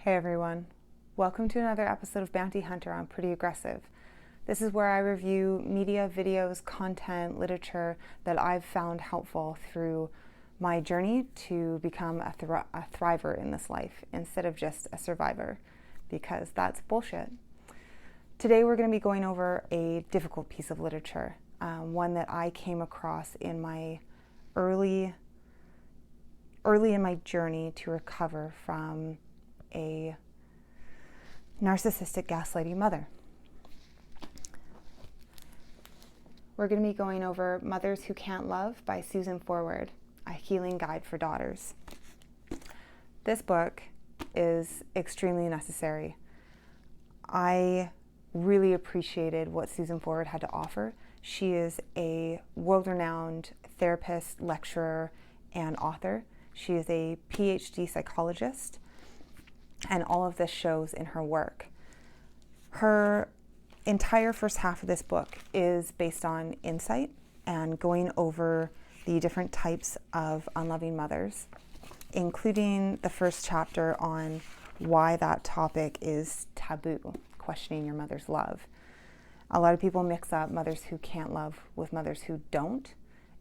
Hey everyone, welcome to another episode of Bounty Hunter on Pretty Aggressive. This is where I review media, videos, content, literature that I've found helpful through my journey to become a thriver in this life instead of just a survivor, because that's bullshit. Today we're going to be going over a difficult piece of literature, one that I came across in my early in my journey to recover from a narcissistic gaslighting mother. We're going to be going over Mothers Who Can't Love by Susan Forward, a healing guide for daughters. This book is extremely necessary. I really appreciated what Susan Forward had to offer. She is a world-renowned therapist, lecturer, and author. She is a PhD psychologist, and all of this shows in her work. Her entire first half of this book is based on insight and going over the different types of unloving mothers, including the first chapter on why that topic is taboo, questioning your mother's love. A lot of people mix up mothers who can't love with mothers who don't.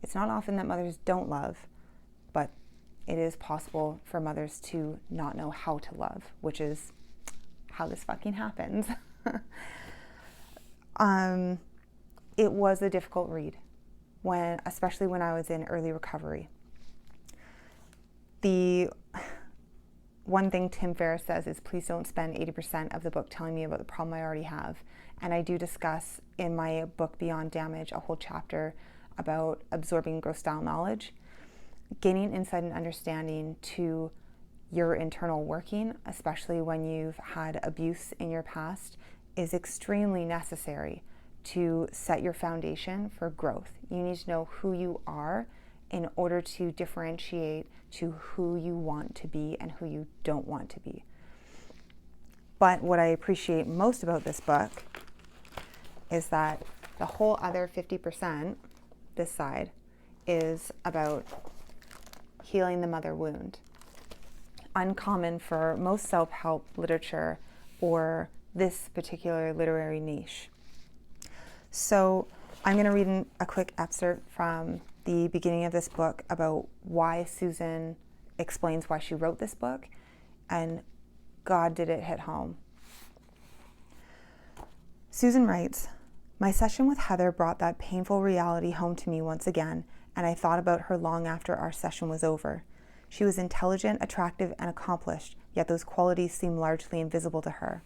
It's not often that mothers don't love, but it is possible for mothers to not know how to love, which is how this fucking happens. It was a difficult read, especially when I was in early recovery. The one thing Tim Ferriss says is, please don't spend 80% of the book telling me about the problem I already have. And I do discuss in my book Beyond Damage a whole chapter about absorbing growth style knowledge. Gaining insight and understanding to your internal working, especially when you've had abuse in your past, is extremely necessary to set your foundation for growth. You need to know who you are in order to differentiate to who you want to be and who you don't want to be. But what I appreciate most about this book is that the whole other 50%, this side, is about healing the mother wound. Uncommon for most self-help literature or this particular literary niche. So I'm going to read a quick excerpt from the beginning of this book about why Susan explains why she wrote this book, and God did it hit home. Susan writes, "My session with Heather brought that painful reality home to me once again, and I thought about her long after our session was over. She was intelligent, attractive, and accomplished, yet those qualities seemed largely invisible to her.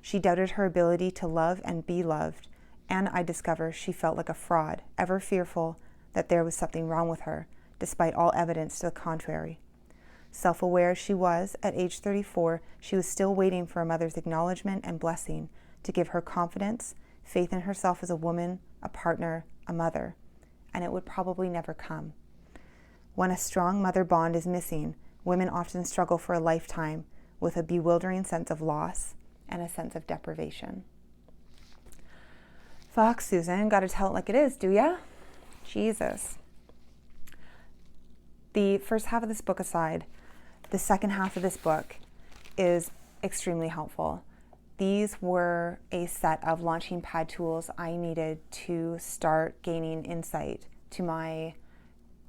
She doubted her ability to love and be loved, and I discovered she felt like a fraud, ever fearful that there was something wrong with her, despite all evidence to the contrary. Self-aware as she was, at age 34, she was still waiting for a mother's acknowledgement and blessing to give her confidence, faith in herself as a woman, a partner, a mother. And it would probably never come. When a strong mother bond is missing, women often struggle for a lifetime with a bewildering sense of loss and a sense of deprivation." Fuck, Susan, gotta tell it like it is, do ya? Jesus. The first half of this book aside, the second half of this book is extremely helpful. These were a set of launching pad tools I needed to start gaining insight to my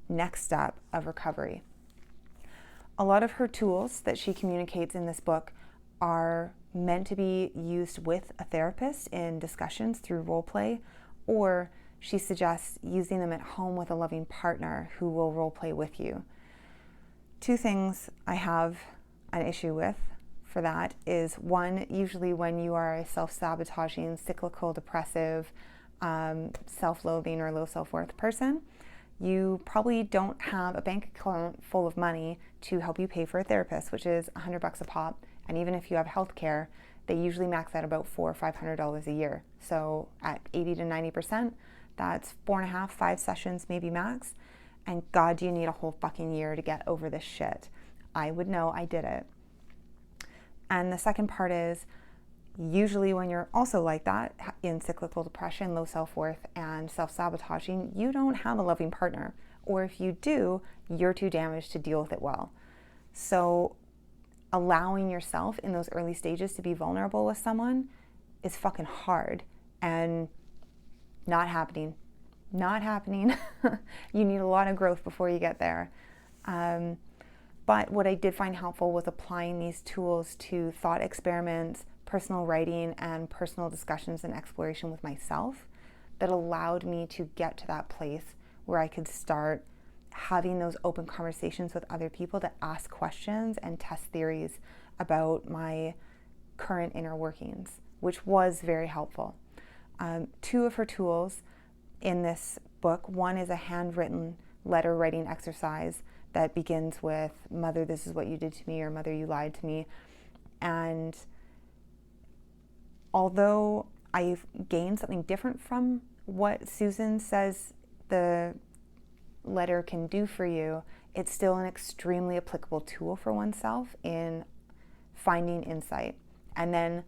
next step of recovery. A lot of her tools that she communicates in this book are meant to be used with a therapist in discussions through role play, or she suggests using them at home with a loving partner who will role play with you. Two things I have an issue with for that is, one, usually when you are a self-sabotaging, cyclical, depressive, self-loathing or low self-worth person, you probably don't have a bank account full of money to help you pay for a therapist, which is $100 a pop. And even if you have health care, they usually max out about $400 or $500 a year. So at 80 to 90%, that's 4.5, 5 sessions maybe max. And God, do you need a whole fucking year to get over this shit? I would know, I did it. And the second part is, usually when you're also like that, in cyclical depression, low self-worth, and self-sabotaging, you don't have a loving partner. Or if you do, you're too damaged to deal with it well. So allowing yourself in those early stages to be vulnerable with someone is fucking hard and not happening. Not happening. You need a lot of growth before you get there. But what I did find helpful was applying these tools to thought experiments, personal writing, and personal discussions and exploration with myself that allowed me to get to that place where I could start having those open conversations with other people to ask questions and test theories about my current inner workings, which was very helpful. Two of her tools in this book, one is a handwritten letter writing exercise that begins with, "Mother, this is what you did to me," or "Mother, you lied to me." And although I've gained something different from what Susan says the letter can do for you, it's still an extremely applicable tool for oneself in finding insight and then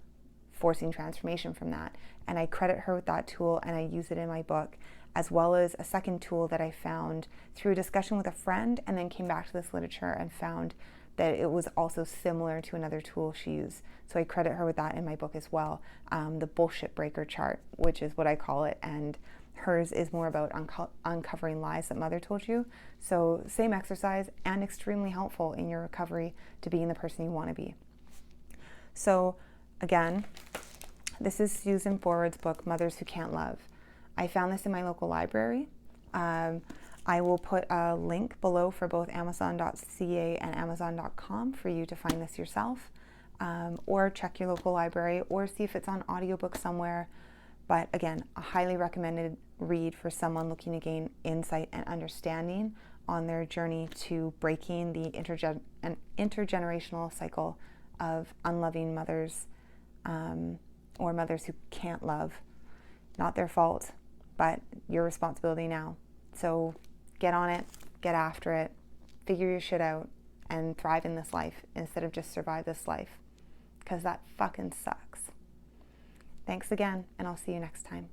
forcing transformation from that. And I credit her with that tool, and I use it in my book, as well as a second tool that I found through a discussion with a friend, and then came back to this literature and found that it was also similar to another tool she used. So I credit her with that in my book as well, the bullshit breaker chart, which is what I call it, and hers is more about uncovering lies that Mother told you. So same exercise and extremely helpful in your recovery to being the person you want to be. So again, this is Susan Forward's book, Mothers Who Can't Love. I found this in my local library. I will put a link below for both Amazon.ca and Amazon.com for you to find this yourself, or check your local library, or see if it's on audiobook somewhere. But again, a highly recommended read for someone looking to gain insight and understanding on their journey to breaking the intergenerational cycle of unloving mothers, or mothers who can't love. Not their fault, but your responsibility now. So get on it, get after it, figure your shit out, and thrive in this life instead of just survive this life, because that fucking sucks. Thanks again, and I'll see you next time.